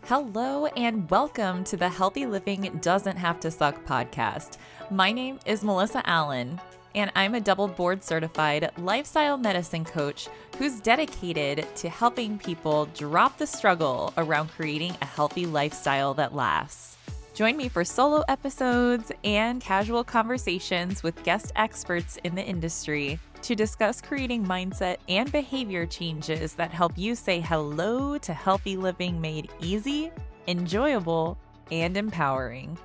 Hello and welcome to the Healthy Living Doesn't Have to Suck podcast. My name is Melyssa Allen, and I'm a double board certified lifestyle medicine coach who's dedicated to helping people drop the struggle around creating a healthy lifestyle that lasts. Join me for solo episodes and casual conversations with guest experts in the industry to discuss creating mindset and behavior changes that help you say hello to healthy living made easy, enjoyable, and empowering.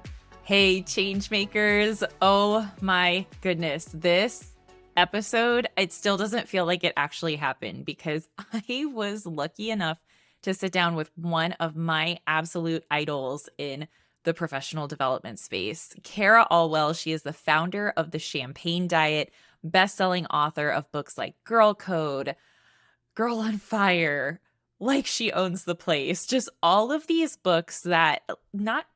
Hey, change makers. Oh my goodness. This episode, it still doesn't feel like it actually happened because I was lucky enough to sit down with one of my absolute idols in the professional development space. Cara Alwill, she is the founder of the Champagne Diet, best-selling author of books like Girl Code, Girl on Fire, Like She Owns the Place, just all of these books that, not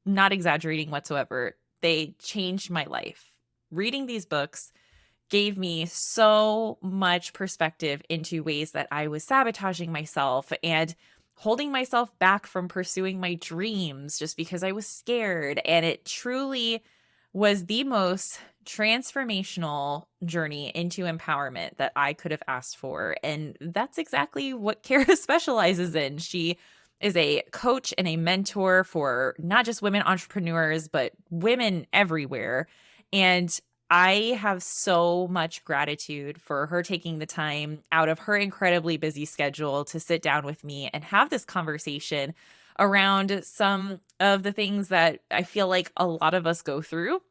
exaggerating whatsoever, they changed my life. Reading these books gave me so much perspective into ways that I was sabotaging myself and holding myself back from pursuing my dreams just because I was scared. And it truly was the most transformational journey into empowerment that I could have asked for. And that's exactly what Cara specializes in. She is a coach and a mentor for not just women entrepreneurs, but women everywhere. And I have so much gratitude for her taking the time out of her incredibly busy schedule to sit down with me and have this conversation around some of the things that I feel like a lot of us go through.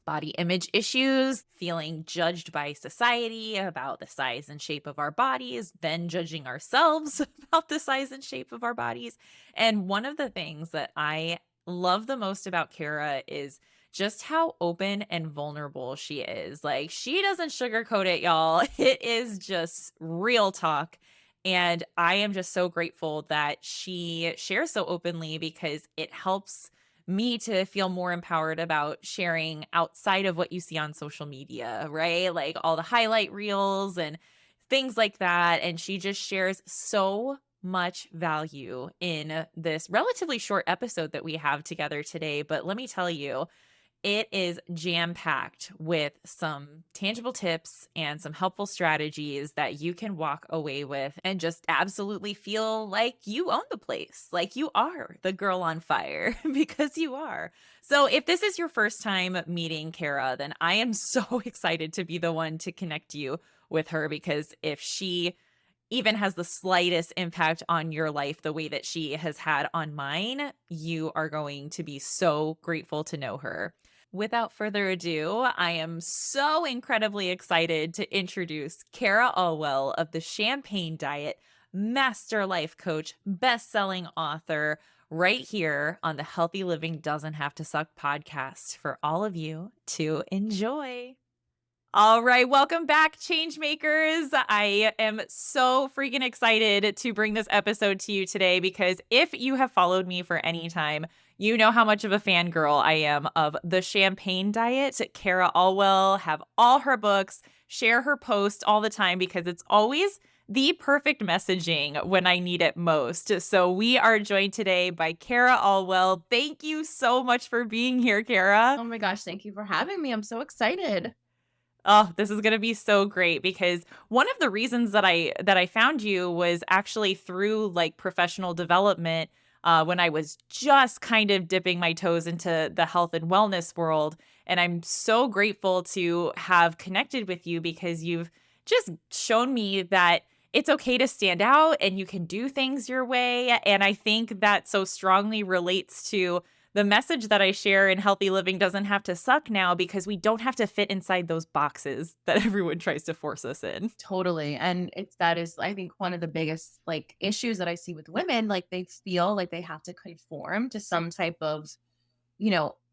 Body image issues, feeling judged by society about the size and shape of our bodies, then judging ourselves about the size and shape of our bodies. And one of the things that I love the most about Cara is just how open and vulnerable she is. Like, she doesn't sugarcoat it, y'all. It is just real talk. And I am just so grateful that she shares so openly because it helps me to feel more empowered about sharing outside of what you see on social media, right? Like all the highlight reels and things like that. And she just shares so much value in this relatively short episode that we have together today. But let me tell you, it is jam-packed with some tangible tips and some helpful strategies that you can walk away with and just absolutely feel like you own the place, like you are the girl on fire, because you are. So if this is your first time meeting Cara, then I am so excited to be the one to connect you with her, because if she even has the slightest impact on your life the way that she has had on mine, you are going to be so grateful to know her. Without further ado, I am so incredibly excited to introduce Cara Alwill of the Champagne Diet, master life coach, best-selling author, right here on the Healthy Living Doesn't Have to Suck podcast for all of you to enjoy. All right, welcome back, change makers. I am so freaking excited to bring this episode to you today because if you have followed me for any time, you know how much of a fangirl I am of the Champagne Diet. Cara Alwill, have all her books, share her posts all the time because it's always the perfect messaging when I need it most. So we are joined today by Cara Alwill. Thank you so much for being here, Cara. Oh my gosh, thank you for having me. I'm so excited. Oh, this is going to be so great because one of the reasons that I found you was actually through like professional development when I was just kind of dipping my toes into the health and wellness world. And I'm so grateful to have connected with you because you've just shown me that it's okay to stand out and you can do things your way. And I think that so strongly relates to the message that I share in Healthy Living Doesn't Have to Suck now, because we don't have to fit inside those boxes that everyone tries to force us in. Totally. And that is, I think, one of the biggest like issues that I see with women. Like they feel like they have to conform to some type of,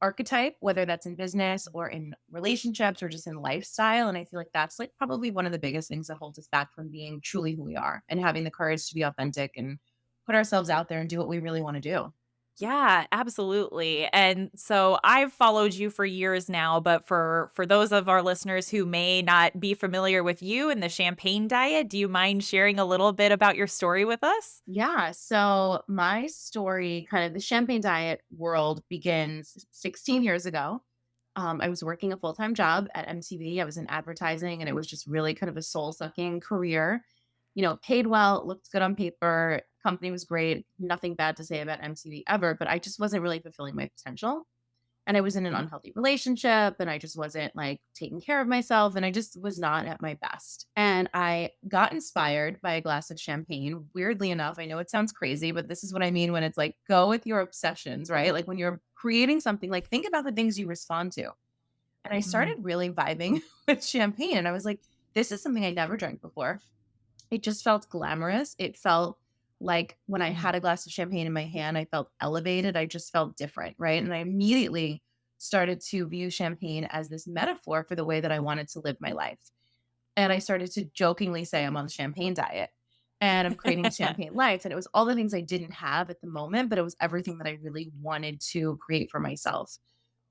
archetype, whether that's in business or in relationships or just in lifestyle. And I feel like that's like probably one of the biggest things that holds us back from being truly who we are and having the courage to be authentic and put ourselves out there and do what we really want to do. Yeah, absolutely. And so I've followed you for years now, but for those of our listeners who may not be familiar with you and the champagne diet, do you mind sharing a little bit about your story with us? Yeah. So my story, kind of the champagne diet world, begins 16 years ago. I was working a full time job at MTV. I was in advertising, and it was just really kind of a soul sucking career. Paid well, looked good on paper, company was great. Nothing bad to say about MTV ever, but I just wasn't really fulfilling my potential. And I was in an unhealthy relationship, and I just wasn't like taking care of myself, and I just was not at my best. And I got inspired by a glass of champagne. Weirdly enough, I know it sounds crazy, but this is what I mean when it's like go with your obsessions, right? Like when you're creating something, like think about the things you respond to. And I Mm, started really vibing with champagne, and I was like, this is something I never drank before. It just felt glamorous. It felt like when I mhm. had a glass of champagne in my hand, I felt elevated. I just felt different, right? And I immediately started to view champagne as this metaphor for the way that I wanted to live my life. And I started to jokingly say I'm on the champagne diet and I'm creating a champagne life. And it was all the things I didn't have at the moment, but it was everything that I really wanted to create for myself.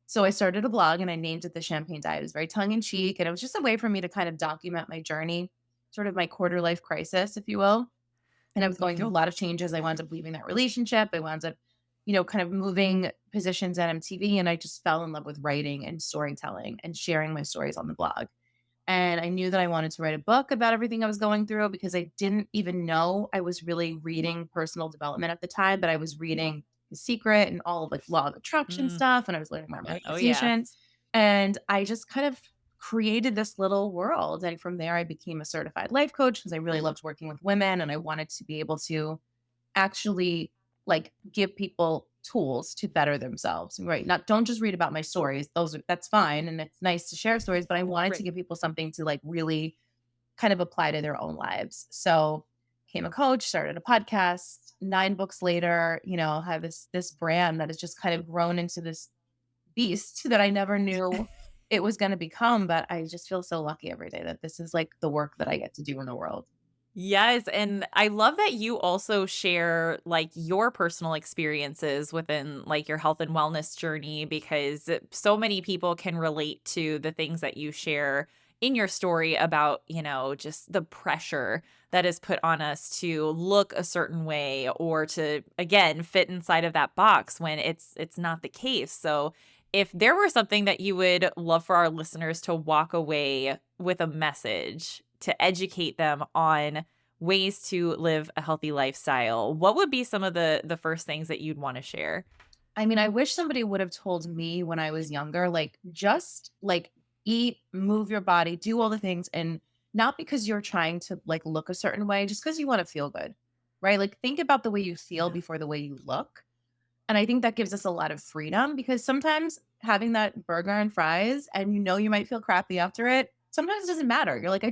So I started a blog and I named it the Champagne Diet. It was very tongue in cheek. And it was just a way for me to kind of document my journey, sort of my quarter life crisis, if you will. And I was going through a Mhm. lot of changes. I wound up leaving that relationship. I wound up, kind of moving positions at MTV. And I just fell in love with writing and storytelling and sharing my stories on the blog. And I knew that I wanted to write a book about everything I was going through because I didn't even know I was really reading personal development at the time, but I was reading The Secret and all of like law of attraction Mm. stuff. And I was learning about Oh, yeah. manifestation. And I just kind of created this little world. And from there, I became a certified life coach because I really loved working with women and I wanted to be able to actually like give people tools to better themselves, right? Not don't just read about my stories. That's fine and it's nice to share stories, but I wanted to Right. give people something to like really kind of apply to their own lives. So, became a coach, started a podcast, 9 books later, have this brand that has just kind of grown into this beast that I never knew it was going to become, but I just feel so lucky every day that this is like the work that I get to do in the world. Yes, and I love that you also share, like, your personal experiences within, like, your health and wellness journey because so many people can relate to the things that you share in your story about, just the pressure that is put on us to look a certain way or to, again, fit inside of that box when it's not the case. So, if there were something that you would love for our listeners to walk away with a message to educate them on ways to live a healthy lifestyle, what would be some of the first things that you'd wanna share? I mean, I wish somebody would have told me when I was younger, like, just like eat, move your body, do all the things. And not because you're trying to like look a certain way, just because you want to feel good, right? Like, think about the way you feel Yeah. before the way you look. And I think that gives us a lot of freedom because sometimes having that burger and fries and you might feel crappy after it, sometimes it doesn't matter. You're like,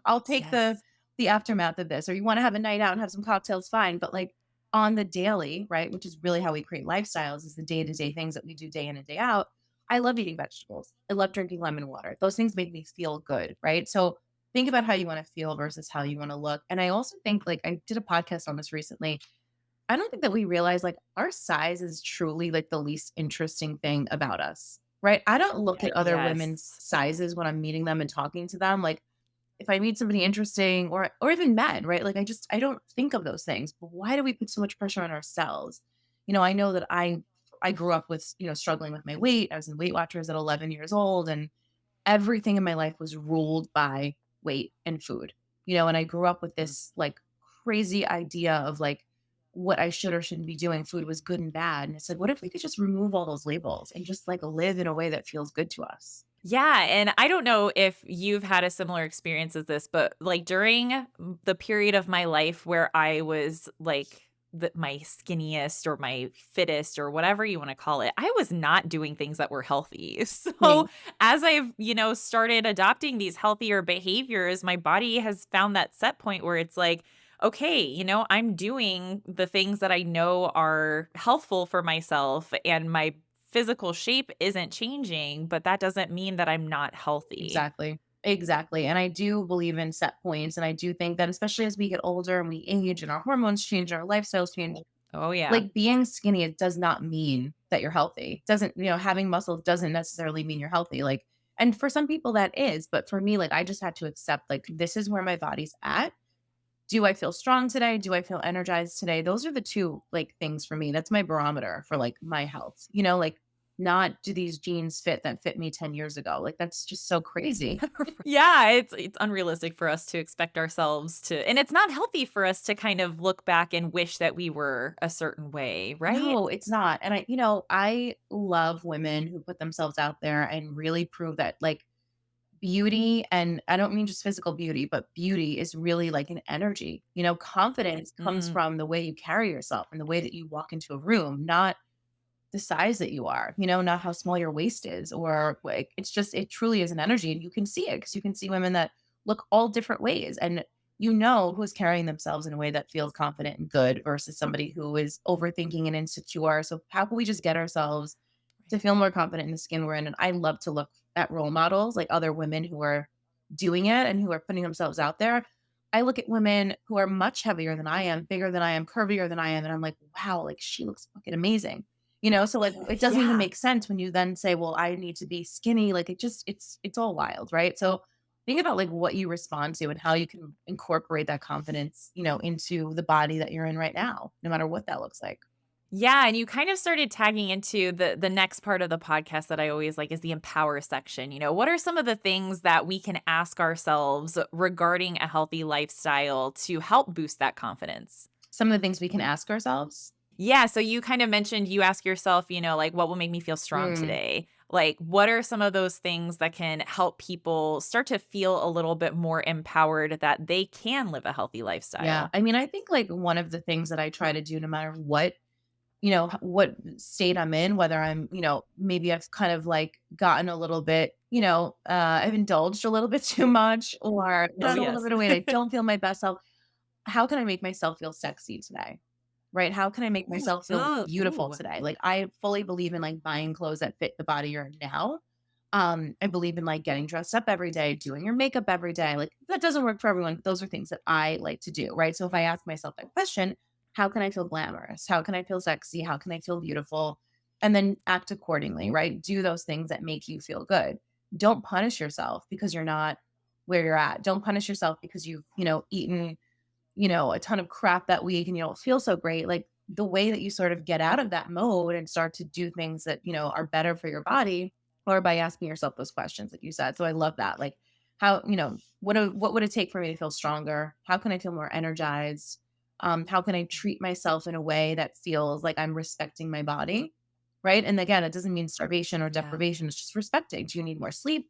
I'll take the Yes. aftermath of this. Or you want to have a night out and have some cocktails, fine. But like on the daily, right, which is really how we create lifestyles, is the day-to-day things that we do day in and day out. I love eating vegetables. I love drinking lemon water. Those things make me feel good, right? So think about how you want to feel versus how you want to look. And I also think like I did a podcast on this recently. I don't think that we realize like our size is truly like the least interesting thing about us, right? I don't look at other women's Yes. sizes when I'm meeting them and talking to them. Like if I meet somebody interesting or even men, right? Like I don't think of those things. But why do we put so much pressure on ourselves? I know that I grew up with, struggling with my weight. I was in Weight Watchers at 11 years old and everything in my life was ruled by weight and food. And I grew up with Mm. this like crazy idea of like what I should or shouldn't be doing. Food was good and bad. And I said, what if we could just remove all those labels and just like live in a way that feels good to us? Yeah, and I don't know if you've had a similar experience as this, but, like, during the period of my life where I was, like, my skinniest or my fittest or whatever you wanna call it, I was not doing things that were healthy. So, Me. as I've, started adopting these healthier behaviors, my body has found that set point where it's like, "Okay, I'm doing the things that I know are healthful for myself, and my physical shape isn't changing, but that doesn't mean that I'm not healthy." Exactly. Exactly. And I do believe in set points. And I do think that especially as we get older and we age and our hormones change, our lifestyles change, Oh, yeah. Like being skinny, it does not mean that you're healthy. Doesn't, having muscles doesn't necessarily mean you're healthy. Like, and for some people that is, but for me, like I just had to accept like this is where my body's at. Do I feel strong today? Do I feel energized today? Those are the two like things for me. That's my barometer for like my health. Like not do these jeans fit that fit me 10 years ago. Like that's just so crazy. Yeah, it's unrealistic for us to expect ourselves to, and it's not healthy for us to kind of look back and wish that we were a certain way, right? No, it's not. And I love women who put themselves out there and really prove that like beauty, and I don't mean just physical beauty, but beauty is really like an energy. Confidence comes Mm, from the way you carry yourself and the way that you walk into a room, not the size that you are, not how small your waist is, or like it's just it truly is an energy, and you can see it because you can see women that look all different ways, and who's carrying themselves in a way that feels confident and good versus somebody who is overthinking and insecure. So how can we just get ourselves to feel more confident in the skin we're in? And I love to look at role models, like other women who are doing it and who are putting themselves out there. I look at women who are much heavier than I am, bigger than I am, curvier than I am, and I'm like, wow, like she looks fucking amazing. So like it doesn't even yeah. make sense when you then say, well, I need to be skinny. Like it's all wild, right? So think about like what you respond to and how you can incorporate that confidence, into the body that you're in right now, no matter what that looks like. Yeah, and you kind of started tagging into the next part of the podcast that I always like is the empower section. What are some of the things that we can ask ourselves regarding a healthy lifestyle to help boost that confidence? Some of the things we can ask ourselves. Yeah, so you kind of mentioned you ask yourself, like what will make me feel strong Mm, today? Like what are some of those things that can help people start to feel a little bit more empowered that they can live a healthy yeah. lifestyle? I mean, I think like one of the things that I try to do no matter what what state I'm in, whether I'm, maybe I've kind of like gotten a little bit, I've indulged a little bit too much or Oh, done a little yes. bit of weight. I don't feel my best self. How can I make myself feel sexy today? Right? How can I make myself feel beautiful Ooh. today? Like I fully believe in like buying clothes that fit the body you're in now. I believe in like getting dressed up every day, doing your makeup every day. Like that doesn't work for everyone. But those are things that I like to do. Right. So if I ask myself that question, how can I feel glamorous? How can I feel sexy? How can I feel beautiful? And then act accordingly, right? Do those things that make you feel good. Don't punish yourself because you're not where you're at. Don't punish yourself because you've, eaten, a ton of crap that week and you don't feel so great. Like the way that you sort of get out of that mode and start to do things that, are better for your body or by asking yourself those questions like you said. So I love that. Like how, what would it take for me to feel stronger? How can I feel more energized? How can I treat myself in a way that feels like I'm respecting my body? Right. And again, it doesn't mean starvation or Yeah. deprivation. It's just respecting. Do you need more sleep?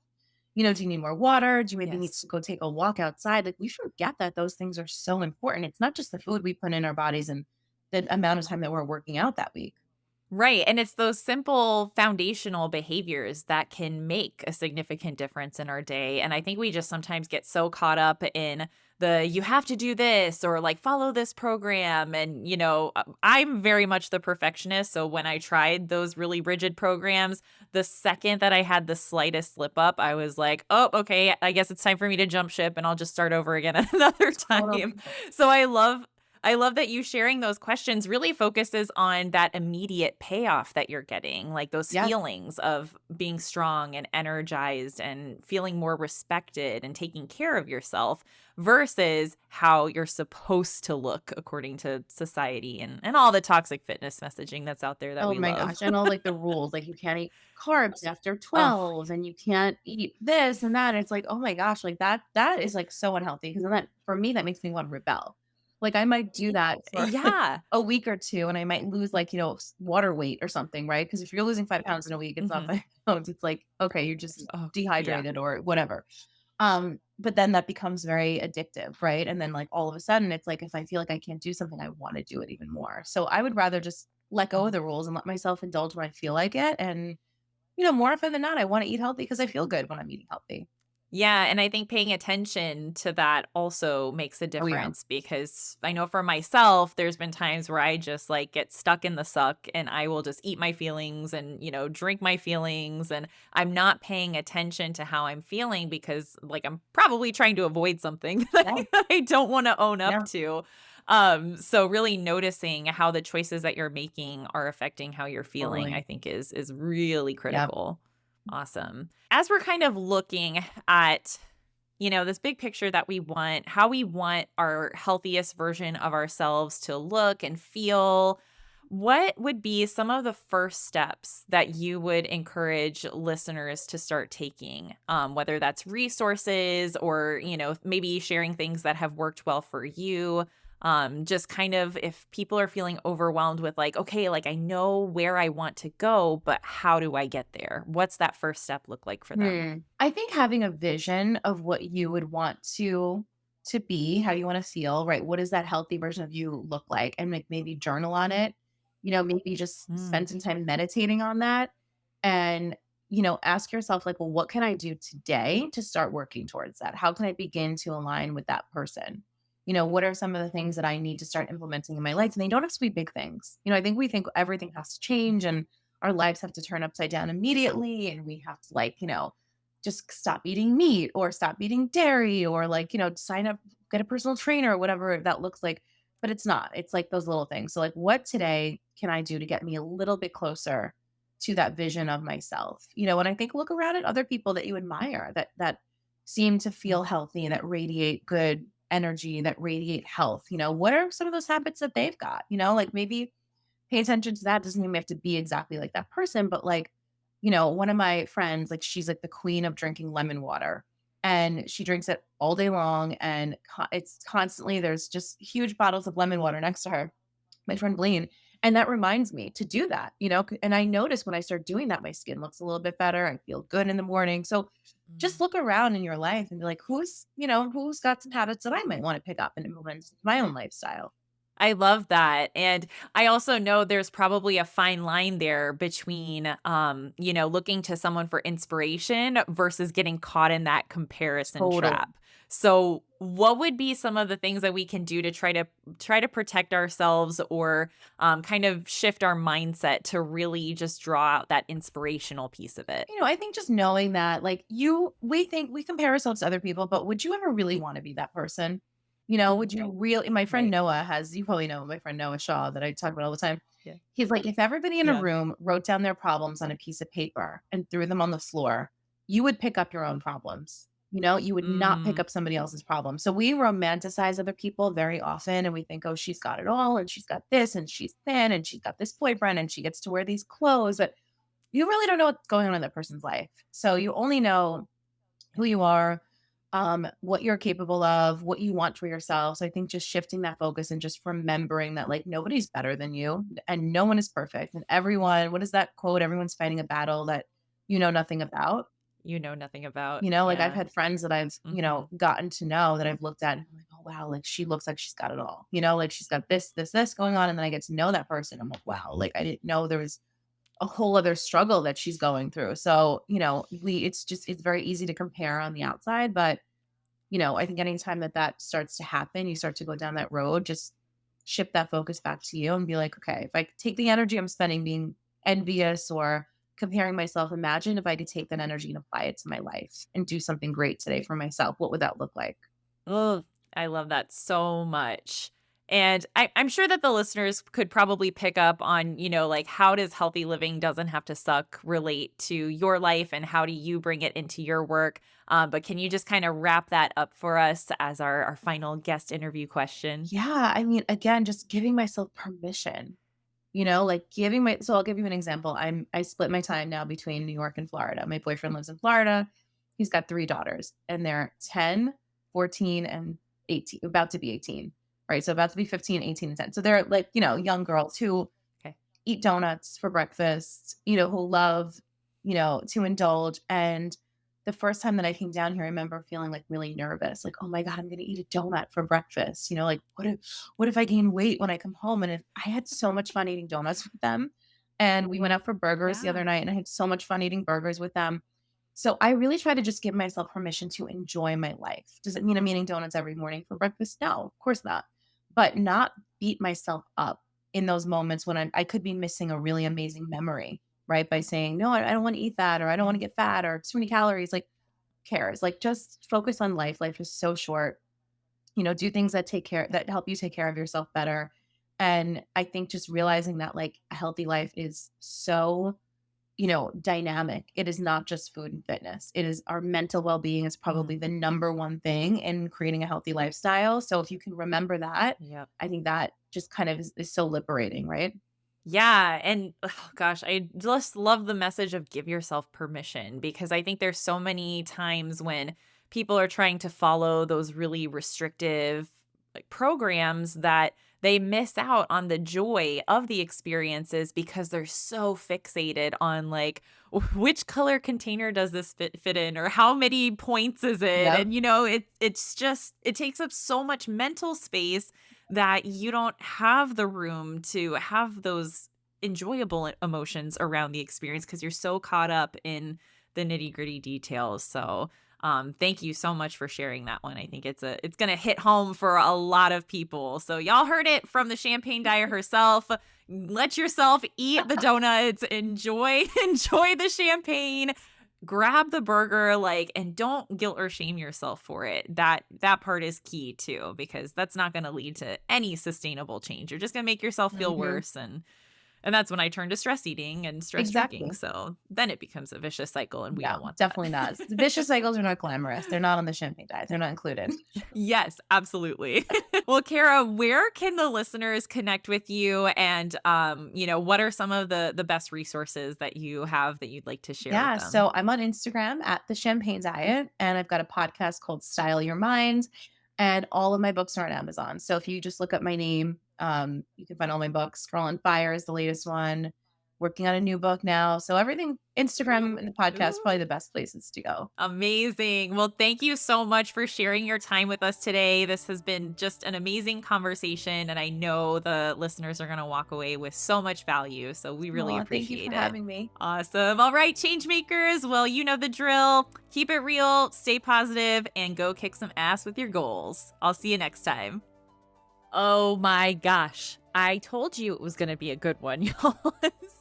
Do you need more water? Do you maybe need Yes. to go take a walk outside? Like we forget that those things are so important. It's not just the food we put in our bodies and the amount of time that we're working out that week. Right. And it's those simple foundational behaviors that can make a significant difference in our day. And I think we just sometimes get so caught up in you have to do this or like follow this program. And, I'm very much the perfectionist. So when I tried those really rigid programs, the second that I had the slightest slip up, I was like, oh, okay, I guess it's time for me to jump ship and I'll just start over again at another time. Totally. So I love that you sharing those questions really focuses on that immediate payoff that you're getting, like those Yeah. feelings of being strong and energized and feeling more respected and taking care of yourself versus how you're supposed to look according to society and all the toxic fitness messaging that's out there that Oh we my love. gosh. And all like the rules, like you can't eat carbs after Oh, 12 and you can't eat this and that. It's like, oh my gosh, like that is like so unhealthy. Because then that for me, that makes me want to rebel. Like I might do that for yeah. a week or two and I might lose like, water weight or something, right? Because if you're losing 5 pounds in a week, it's not Hmm. 5 pounds. It's like, okay, you're just Oh, yeah. dehydrated or whatever. But then that becomes very addictive, right? And then like all of a sudden it's like if I feel like I can't do something, I want to do it even more. So I would rather just let go of the rules and let myself indulge when I feel like it. And, more often than not, I want to eat healthy because I feel good when I'm eating healthy. Yeah, and I think paying attention to that also makes a Oh yeah. difference because I know for myself, there's been times where I just like get stuck in the suck and I will just eat my feelings and, drink my feelings. And I'm not paying attention to how I'm feeling because like I'm probably trying to avoid something that Yeah. I don't want to own up Yeah. to. So really noticing how the choices that you're making are affecting how you're feeling, I Totally. think is really Yep. critical. Awesome. As we're kind of looking at, this big picture that we want, how we want our healthiest version of ourselves to look and feel, what would be some of the first steps that you would encourage listeners to start taking? Whether that's resources or, maybe sharing things that have worked well for you. Just kind of if people are feeling overwhelmed with like, okay, like I know where I want to go, but how do I get there? What's that first step look like for them? I think having a vision of what you would want to be, how you want to feel, right? What does that healthy version of you look like? And like maybe journal on it. Maybe just Mm, spend some time meditating on that and ask yourself like, well, what can I do today to start working towards that? How can I begin to align with that person? What are some of the things that I need to start implementing in my life? And they don't have to be big things. I think we think everything has to change and our lives have to turn upside down immediately and we have to like just stop eating meat or stop eating dairy or like sign up, get a personal trainer or whatever that looks like, but it's not. It's like those little things. So like what today can I do to get me a little bit closer to that vision of myself? And I think look around at other people that you admire that seem to mm, feel healthy and that radiate good energy, that radiate health. What are some of those habits that they've got? Like maybe pay attention to that. Doesn't mean we have to be exactly like that person, but like, one of my friends, like she's like the queen of drinking lemon water and she drinks it all day long. And it's constantly, there's just huge bottles of lemon water next to her, my friend Blaine. And that reminds me to do that, and I notice when I start doing that, my skin looks a little bit better. I feel good in the morning. So just mm. look around in your life and be like, who's got some habits that I might want to pick up and implement into my own lifestyle. I love that. And I also know there's probably a fine line there between, looking to someone for inspiration versus getting caught in that comparison Totally. trap. So what would be some of the things that we can do to try to protect ourselves or kind of shift our mindset to really just draw out that inspirational piece of it? I think just knowing that, like, we think we compare ourselves to other people, but would you ever really want to be that person? Would you Right. really? My friend Right. Noah you probably know my friend Noah Shaw that I talk about all the time. Yeah. He's like, if everybody in a Yeah. room wrote down their problems on a piece of paper and threw them on the floor, you would pick up your own problems. You would not pick Mm, up somebody else's problems. So we romanticize other people very often and we think, oh, she's got it all and she's got this and she's thin and she's got this boyfriend and she gets to wear these clothes. But you really don't know what's going on in that person's life. So you only know yeah. who you are, what you're capable of, what you want for yourself. So I think just shifting that focus and just remembering that like nobody's better than you and no one is perfect. And everyone, what is that quote? Everyone's fighting a battle that you know nothing about. You know nothing about. Like I've Yeah. had friends that I've, Hmm. gotten to know that I've looked at and I'm like, oh wow, like she looks like she's got it all. Like she's got this going on. And then I get to know that person. I'm like, wow, like I didn't know there was a whole other struggle that she's going through. So, it's very easy to compare on the outside, but I think anytime that starts to happen, you start to go down that road, just shift that focus back to you and be like, okay, if I take the energy I'm spending being envious or comparing myself, imagine if I could take that energy and apply it to my life and do something great today for myself. What would that look like? Oh, I love that so much. And I'm sure that the listeners could probably pick up on, like how does healthy living doesn't have to suck relate to your life and how do you bring it into your work? But can you just kind of wrap that up for us as our final guest interview question? Yeah. I mean, again, just giving myself permission. Like so I'll give you an example. I split my time now between New York and Florida. My boyfriend lives in Florida. He's got 3 daughters and they're 10, 14, and 18, about to be 18. Right. So about to be 15, 18, and 10. So they're like, young girls who Okay. eat donuts for breakfast, who love, to indulge. And the first time that I came down here, I remember feeling like really nervous, like, oh my God, I'm gonna eat a donut for breakfast. Like what if I gain weight when I come home? And I had so much fun eating donuts with them. And we went out for burgers the other Yeah. night and I had so much fun eating burgers with them. So I really try to just give myself permission to enjoy my life. Does it mean I'm eating donuts every morning for breakfast? No, of course not. But not beat myself up in those moments when I could be missing a really amazing memory, right? By saying, no, I don't want to eat that, or I don't want to get fat, or too many calories. Like, who cares? Like, just focus on life. Life is so short. do things that help you take care of yourself better. And I think just realizing that like a healthy life is so, dynamic. It is not just food and fitness. It is our mental well-being is probably the number one thing in creating a healthy lifestyle. So if you can remember that, Yep. I think that just kind of is so liberating, right? Yeah. And oh gosh, I just love the message of give yourself permission, because I think there's so many times when people are trying to follow those really restrictive like programs that they miss out on the joy of the experiences because they're so fixated on like which color container does this fit in, or how many points is it? Yep. And it's just it takes up so much mental space that you don't have the room to have those enjoyable emotions around the experience because you're so caught up in the nitty-gritty details. So, thank you so much for sharing that one. I think it's going to hit home for a lot of people. So y'all heard it from the champagne diet herself. Let yourself eat the donuts, enjoy the champagne, grab the burger, like, and don't guilt or shame yourself for it. That part is key too, because that's not going to lead to any sustainable change. You're just going to make yourself feel Mhm. worse, and that's when I turn to stress eating and stress drinking. Exactly. So then it becomes a vicious cycle, and we Yeah, don't want that. definitely not. The vicious cycles are not glamorous. They're not on the champagne diet. They're not included. Yes, absolutely. Well, Cara, where can the listeners connect with you? And, what are some of the best resources that you have that you'd like to share with Yeah, them? so I'm on Instagram at the Champagne Diet, and I've got a podcast called Style Your Mind, and all of my books are on Amazon. So if you just look up my name, you can find all my books. Girl on Fire is the latest one. Working on a new book now. So everything, Instagram and the podcast, Ooh. probably the best places to go. Amazing. Well, thank you so much for sharing your time with us today. This has been just an amazing conversation, and I know the listeners are going to walk away with so much value. So we really Well, thank you for appreciate it. having me. Awesome. All right, change makers. Well, you know the drill. Keep it real, stay positive, and go kick some ass with your goals. I'll see you next time. Oh my gosh. I told you it was going to be a good one, y'all.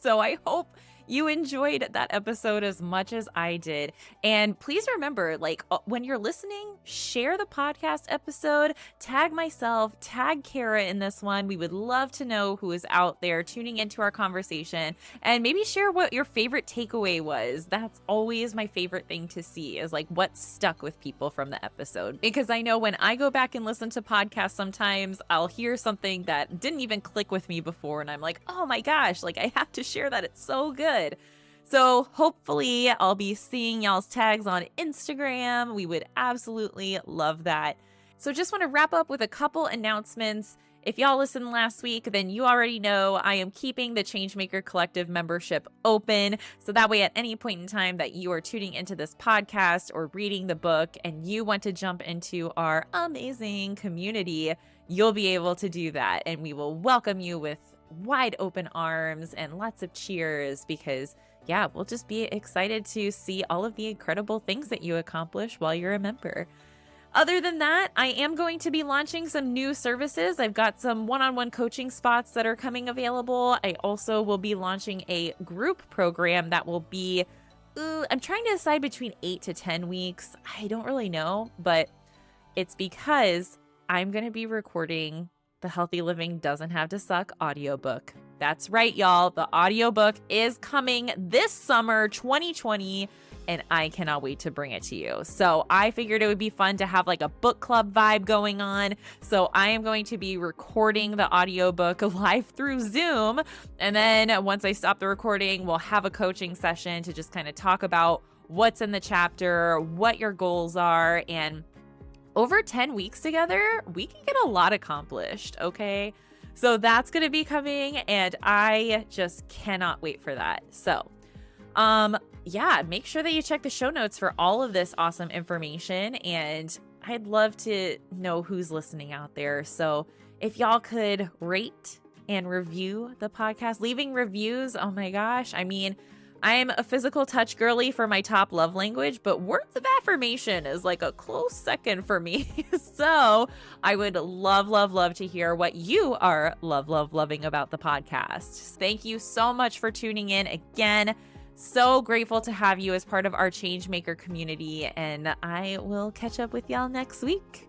So I hope you enjoyed that episode as much as I did. And please remember, like, when you're listening, share the podcast episode, tag myself, tag Cara in this one. We would love to know who is out there tuning into our conversation, and maybe share what your favorite takeaway was. That's always my favorite thing to see, is like what stuck with people from the episode. Because I know when I go back and listen to podcasts, sometimes I'll hear something that didn't even click with me before, and I'm like, oh my gosh, like I have to share that. It's so good. So hopefully I'll be seeing y'all's tags on Instagram. We would absolutely love that. So just want to wrap up with a couple announcements. If y'all listened last week, then you already know I am keeping the Changemaker Collective membership open. So that way, at any point in time that you are tuning into this podcast or reading the book and you want to jump into our amazing community, you'll be able to do that. And we will welcome you with wide open arms and lots of cheers, because yeah, we'll just be excited to see all of the incredible things that you accomplish while you're a member. Other than that, I am going to be launching some new services. I've got some one-on-one coaching spots that are coming available. I also will be launching a group program that will be, I'm trying to decide between 8 to 10 weeks. I don't really know, but it's because I'm going to be recording the Healthy Living Doesn't Have to Suck audiobook. That's right, y'all. The audiobook is coming this summer, 2020, and I cannot wait to bring it to you. So I figured it would be fun to have like a book club vibe going on. So I am going to be recording the audiobook live through Zoom. And then once I stop the recording, we'll have a coaching session to just kind of talk about what's in the chapter, what your goals are, and over 10 weeks together, we can get a lot accomplished, okay? So that's going to be coming, and I just cannot wait for that. So, yeah, make sure that you check the show notes for all of this awesome information, and I'd love to know who's listening out there. So if y'all could rate and review the podcast, leaving reviews, oh my gosh, I mean, I'm a physical touch girly for my top love language, but words of affirmation is like a close second for me. So I would love, love, love to hear what you are loving about the podcast. Thank you so much for tuning in again. So grateful to have you as part of our Changemaker community, and I will catch up with y'all next week.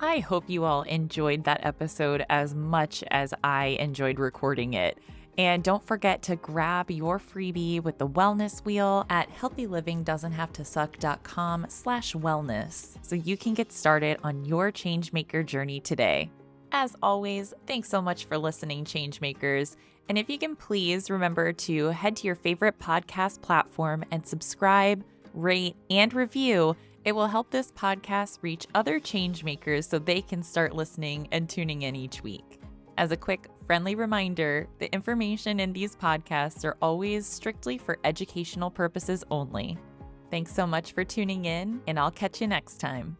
I hope you all enjoyed that episode as much as I enjoyed recording it. And don't forget to grab your freebie with the wellness wheel at healthylivingdoesn'thavetosuck.com/wellness so you can get started on your changemaker journey today. As always, thanks so much for listening, changemakers. And if you can please remember to head to your favorite podcast platform and subscribe, rate, and review. It will help this podcast reach other changemakers so they can start listening and tuning in each week. As a quick, friendly reminder, the information in these podcasts are always strictly for educational purposes only. Thanks so much for tuning in, and I'll catch you next time.